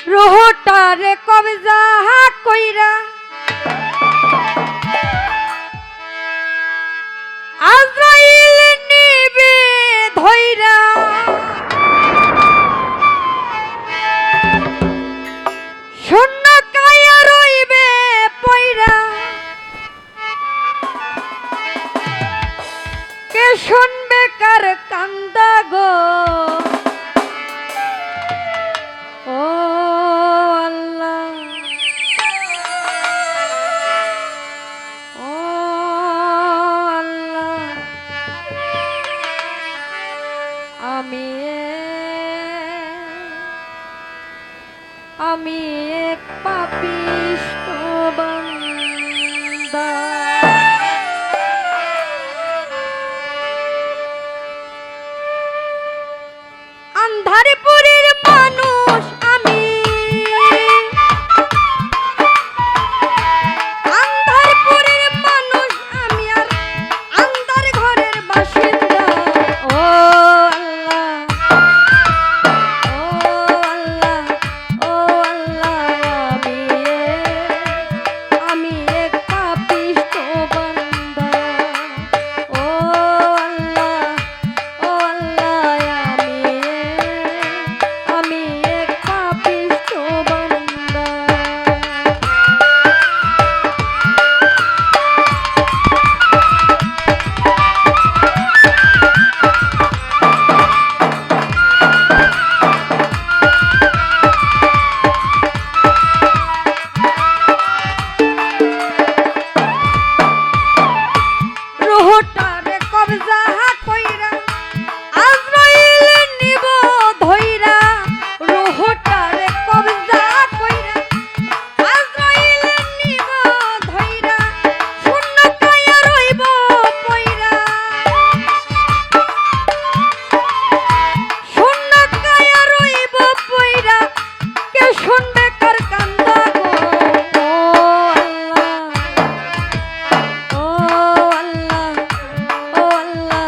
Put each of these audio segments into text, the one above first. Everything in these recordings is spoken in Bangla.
রোহটারে কবজা কইরা আজরাইল নিবে ধইরা শূন্য কায়া রইবে পয়রা কে শুনবে কার কান্দা গো ও আল্লাহ ও আল্লাহ আমি এক পাপিষ্ঠ বান্দা আন্ধারপুরের মানুষ আমি আন্ধারপুরের মানুষ আমি আর আন্ধার ঘরের বাসিন্দা ও আল্লাহ ও আল্লাহ ও আল্লাহ আমি এক পাপিষ্ঠ বান্দা ও আল্লাহ ও আল্লাহ আমি এক পাপিষ্ঠ বান্দা রোহটারে কবজা কইরা আজরাইল নিব ধইরা রোহটারে কবজা কইরা আজরাইল নিব ধইরা শূন্য কায়া রইব পয়রা শূন্য কায়া রইব পয়রা কে শুনবে কার কান্দা গো ও আল্লাহ ও আল্লাহ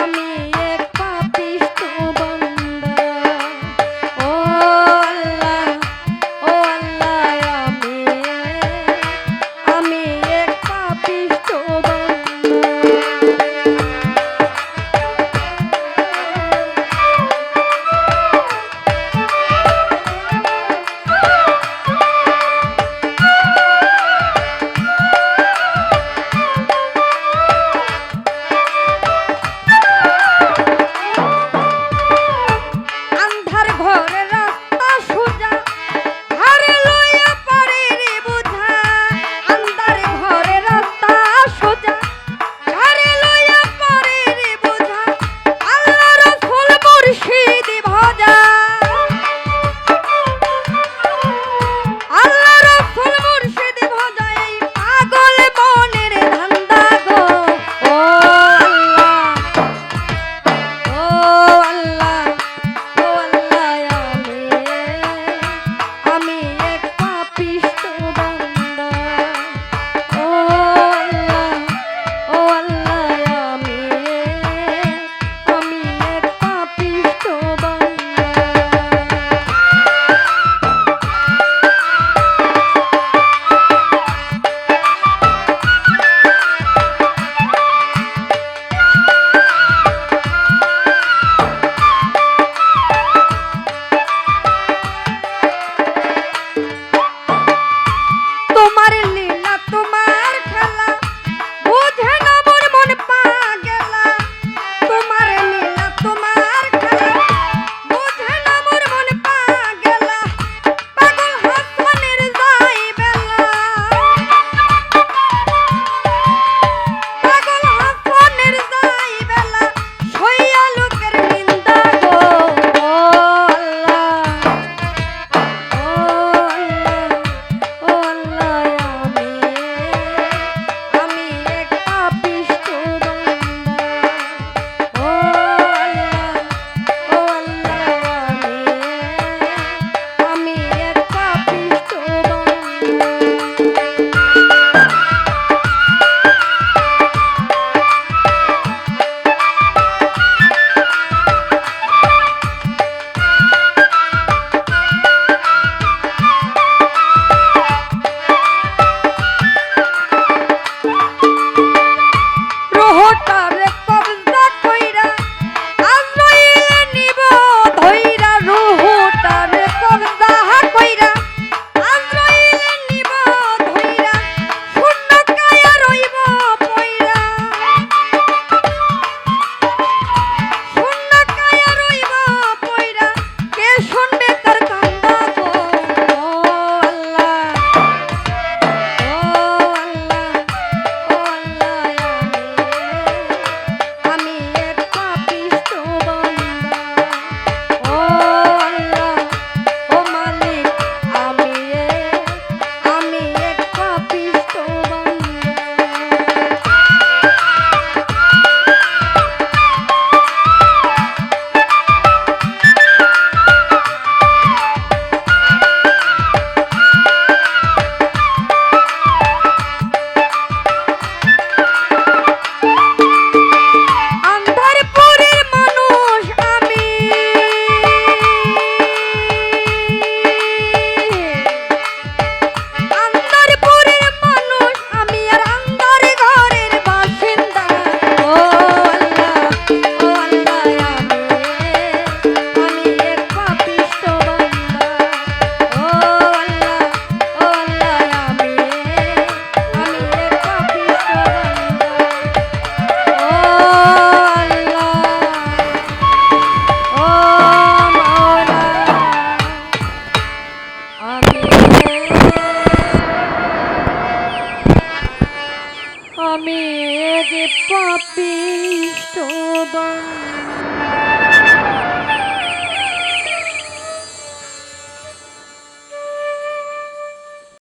আমি এক পাপিষ্ঠ বান্দা ও আল্লাহ ও আল্লাহ আমি এক পাপিষ্ঠ বান্দা আন্ধার ঘরে